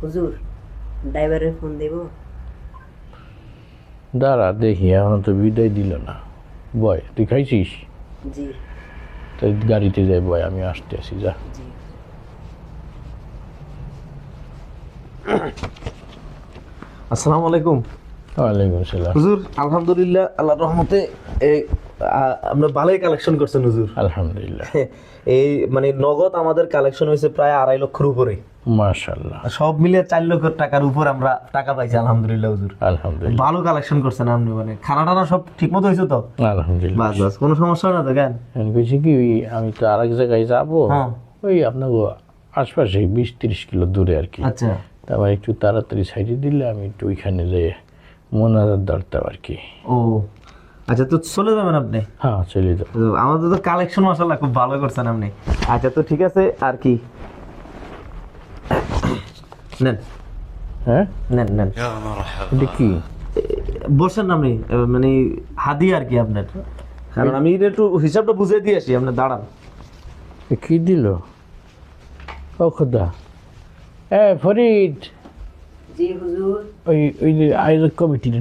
হুজুর ড্রাইভারের ফোন দেব। দাঁড়া দেখি, এখন তো বিদায় দিল না। বয়, তুই খাইছিস? জি তাই গাড়িতে যাই, বয় আমি আসতে আসি, যা। জি। আসসালামু আলাইকুম। ওয়ালাইকুম সালাম। হুজুর আলহামদুলিল্লাহ, আল্লাহর রহমতে আমরা ভালোই কালেকশন করছেন হুজুর। আলহামদুলিল্লাহ। এই মানে নগদ আমাদের কালেকশন হয়েছে প্রায় 2.5 লক্ষের উপরে। মাশাআল্লাহ। সব মিলিয়ে 4 লক্ষ টাকার উপর আমরা টাকা পাইছি আলহামদুলিল্লাহ হুজুর। আলহামদুলিল্লাহ। ভালো কালেকশন করছেন আপনি, মানে খানা টানা সব ঠিক মতো হয়েছে তো? আলহামদুলিল্লাহ। বাস বাস, কোনো সমস্যা না তো? কেন আমি কইছি কি, আমি তো আরেক জায়গায় যাবো, হ্যাঁ। ওই আপনার আশপাশে 20-30 কিলো দূরে আর কি। আচ্ছা তারপর একটু তাড়াতাড়ি সাইডে দিলে আমি একটু ওইখানে যেয়ে মোনাজাত ধরতাম আর কি। ও আচ্ছা, তো চলে যাবেন আপনি? হ্যাঁ, চলে যাবো। তো আমাদের তো কালেকশন মাশাআল্লাহ খুব ভালো করছেন আপনি। আচ্ছা তো ঠিক আছে, আর কি নেন হ্যাঁ, নেন নেন, এটা কি? বসেন আপনি, মানে হাদিয়া আর কি আপনার। কারণ আমি এটা একটু হিসাবটা বুঝে দিয়ে আসি, আপনি দাঁড়ান। এ কি দিল? ও খোদা, ফরিদ, জি হুজুর। ওই যে আয়োজক কমিটির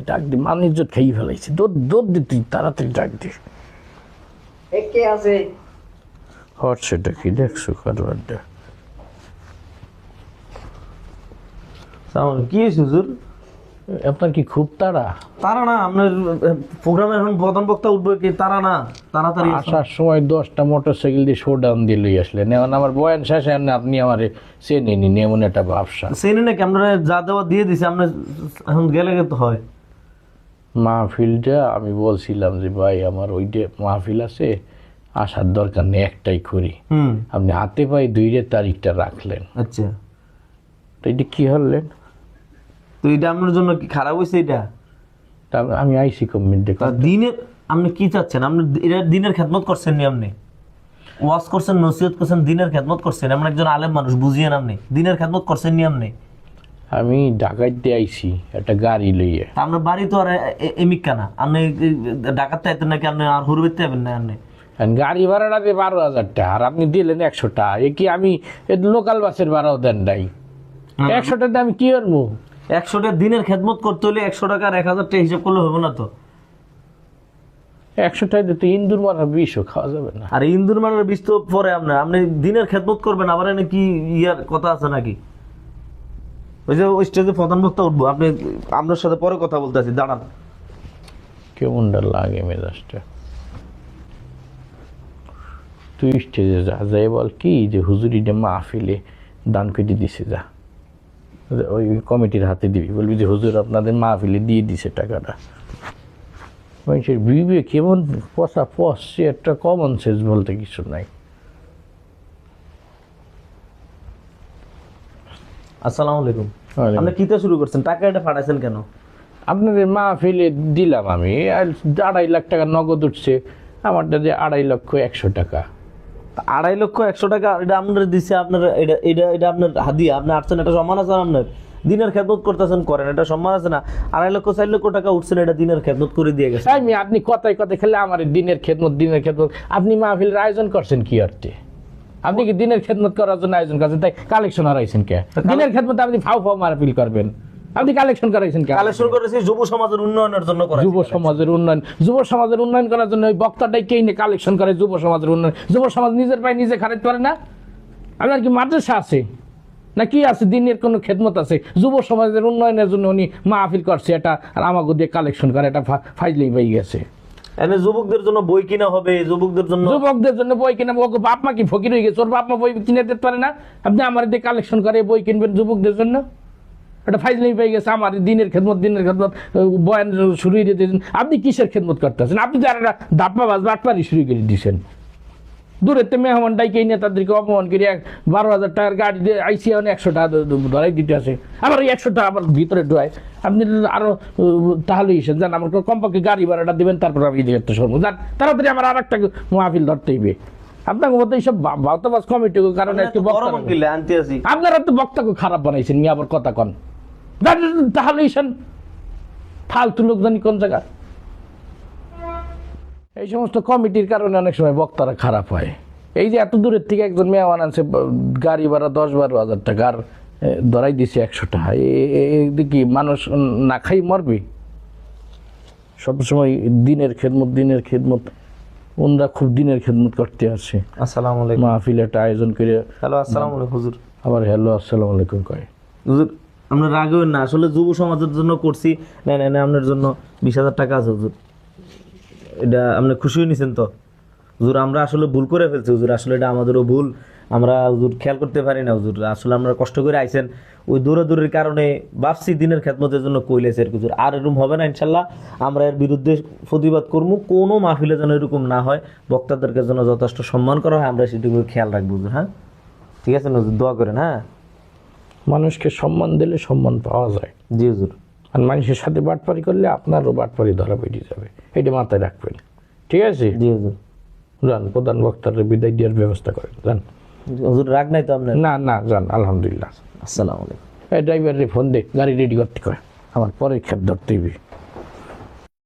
ডাক দি মান ইজ্জত খাই ফেলাইছে। দৌড় দি, তুই তাড়াতাড়ি ডাক দি। এ কে আছে? সেটা কি দেখছো কারবারটা? কি হয়েছে হুজুর? আপনার কি খুব তাড়া? তারা না, আপনার প্রোগ্রামে এখন প্রধান বক্তা উঠবে কি, তারা না, তাড়াতাড়ি আসার সময় 10টা মোটরসাইকেল দিয়ে শোডাউন দিয়ে লই আসলেন। এখন আমার বয়ান শেষে আপনি আমার চেনেনি, এমন একটা ব্যবসা। সেনে নাকি আপনারা যা দেওয়া দিয়ে দিছে, আপনার এখন গেলে তো হয়। মাহফিলটা আমি বলছিলাম যে ভাই আমার ওইটা মাহফিল আছে, আসার দরকার নেই, একটাই করি। আপনি হাতে পায়ে 2 তারিখটা রাখলেন, আচ্ছা তো এটা কি হলেন? তো এটা আপনার জন্য কি খারাপ হয়েছে? এটা আমি আইসি কমিটি দেখো। দিনের আপনি কি চাচ্ছেন? আপনি এটা দিনের খেদমত করছেন নি? আপনি ওয়াজ করছেন, নসিহত করছেন, দিনের খেদমত করছেন। এমন একজন আলেম মানুষ, বুঝিয়েন আপনি দিনের খেদমত করছেন নি? আপনি আমি ঢাকাইতে আইসি একটা গাড়ি লইয়ে। আপনার বাড়ি তো আর এমিকা না, আপনি ডাকাতে আইতেন নাকি? আপনি আর হুরবেতে যাবেন না? আপনি গাড়ি ভাড়াটা দিয়ে 12,000 টাকা, আর আপনি দিলেন 100 টাকা। এ কি আমি লোকাল বাসের ভাড়াও দেন নাই? 100 টাকা আমি কি করবো? 100 টাকা দিনের খেদমত করতে হলে 100 টাকা আর 1000 টাকা হিসাব করলে হবে না তো? 100 টাকা দিতে ইন্দুর মারা বিষও খাওয়া যাবে না। আর ইন্দুর মানের বিষ তো পরে আপনার, আপনি দিনের খেদমত করবেন আবার এনে কি ইয়ার কথা আছে নাকি? ওই যে ওই স্টেজে প্রধান বক্তা উঠবো, আপনি আপনার সাথে পরে কথা বলতে আছি, দাঁড়ান। কেমনটা লাগে মেজাজটা? তুই স্টেজে যা, যাই বল কি যে হুজুরিটা মাহফিলে দান করে দিছে, যা ওই কমিটির হাতে দিবি, বলবি যে হুজুর আপনাদের মাহফিলে দিয়ে দিছে টাকাটা। মানুষের বিবে কেমন পচা পচছে, একটা কমন সেন্স বলতে কিছু নাই। আসসালামু আলাইকুম। আপনি কিতা শুরু করছেন? টাকা এটা পাঠাইছেন কেন? আপনাদের মাহফিলে দিলাম আমি, আর 2.5 লাখ টাকা নগদ উঠছে আমারটা, যে 2.5 লক্ষ 100 টাকা। 2.5 লক্ষ 100 টাকা এটা আপনার দিছে, আপনার এটা এটা এটা আপনার হাদিয়া, আপনি আসছেন, এটা সম্মান আছে আপনার। দিনের খেদমত করতেছেন, করেন, এটা সম্মান আছে না? 2.5 লক্ষ 4 লক্ষ টাকা উঠছেন, এটা দিনের খেদমত করে দিয়ে গেছে। আপনি কথায় খেলে আমার দিনের খেদমত। আপনি মাহফিলের আয়োজন করছেন কি অর্থে? আপনি কি দিনের খেদমত করার জন্য আয়োজন করছেন? তাই কালেকশন হারাইছেন কে? দিনের খেদমত আপনি ফাও মাহফিল করবেন, আপনি কালেকশন করাইছেন কে? কালেকশন করেছি যুব সমাজের উন্নয়নের জন্য করেছি। যুব সমাজের উন্নয়ন করার জন্য ওই বক্তাটাই কে নিয়ে কালেকশন করে? যুব সমাজের উন্নয়ন। যুব সমাজ নিজের পায়ে নিজে খারাইতে পারে না? আপনার কি মাদ্রাসা আছে না কি আছে? দিনের কোনো খেদমত আছে? যুব সমাজের উন্নয়নের জন্য উনি মাহফিল করছে এটা, আর আমাকে দিয়ে কালেকশন করে, এটা ফাইজলেই পাই গেছে। এনে যুবকদের জন্য বই কিনা হবে, যুবকদের জন্য বই কিনা। ওকে বাপ মা কি ফকির হয়ে গেছে? ওর বাপ মা বই কিনে দিতে পারে না? আপনি আমার দিয়ে কালেকশন করে বই কিনবেন যুবকদের জন্য? এটা ফাইজলেই পাই গেছে। আমার দিনের খেদমত বয়ান শুরু করে দিয়েছেন। আপনি কিসের খেদমত করতেছেন? আপনি তো আর একটা দাপ্পা বাটপারি শুরু করে দিয়েছেন। দূরের তো মেহমান ডাইকে নিয়ে তাদেরকে অপমান করে 12,000 টাকার গাড়ি দিয়ে আইসি 100 টাকা ধরাই দিতে আসে, আবার ওই 100 টাকা আবার ভিতরে ঢোয়ায়। আপনি আরো তাহলে এসেন যান, আমার কমপক্ষে গাড়ি ভাড়াটা দেবেন, তারপর আমি দেখতে শুনবো। যান তাড়াতাড়ি, আমার আর একটা মাহফিল ধরতে হইবে। আপনার মতো এইসব বাউতাবাজ কমিটি কারণে আপনারা তো বক্তাকে খারাপ বানাইছেন। মি আবার কথা কন, তাহলে এসেন ফালতু লোক জানি কোন জায়গা। এই সমস্ত কমিটির কারণে অনেক সময় বক্তারা খারাপ হয়। এই যে এত দূরের থেকে একজন মেহমান আনছে, গাড়ি ভাড়া 10-12 হাজার টাকা, আর ধরাই দিছে 100 টাকা কি মানুষ না খাই মরবে? সবসময় দিনের খেদমত ওনরা খুব দিনের খেদমত করতে আসে। আসসালামু আলাইকুম। মাহফিল একটা আয়োজন করে হ্যালো আসসালামু আলাইকুম হুজুর। আবার হ্যালো আসসালামু আলাইকুম কয়। হুজুর আমরা রাগ হবেন না, আসলে যুব সমাজের জন্য করছি। না না না, আপনার জন্য 20,000 টাকা আছে হুজুর, এটা আপনি খুশি হয়ে নিছেন তো? হুজুর আমরা আসলে ভুল করে ফেলছি হুজুর, আসলে এটা আমাদেরও ভুল, আমরা হুজুর খেয়াল করতে পারি না হুজুর। আসলে আমরা কষ্ট করে আইছেন, ওই দৌড়াদৌড়ির কারণে ভাবছি দিনের খেদমতের জন্য কইলেছে আর হুজুর। আর এরকম হবে না ইনশাল্লাহ, আমরা এর বিরুদ্ধে প্রতিবাদ করবো। কোনো মাহফিলে যেন এরকম না হয়, বক্তাদেরকে যেন যথেষ্ট সম্মান করা হয়, আমরা সেটুকু খেয়াল রাখবো হুজুর। হ্যাঁ ঠিক আছে না হুজুর, দোয়া করেন। হ্যাঁ মানুষকে সম্মান দিলে সম্মান পাওয়া যায়, জি হুজুর। আর মানুষের সাথে বাটপারি করলে আপনারও বাটপারি ধরা বেরিয়ে যাবে, এটা মাথায় রাখবেন। ঠিক আছে, জি হুজুর। যান প্রধান বক্তার বিদায় দেওয়ার ব্যবস্থা করেন, যান। হুজুর রাগ নাই তো আপনার? না না, যান, আলহামদুলিল্লাহ। আসসালামু আলাইকুম। এই ড্রাইভারে ফোন দে, গাড়ি রেডি করতে কয়, আমার পরে খেপ ধরতে হইবে।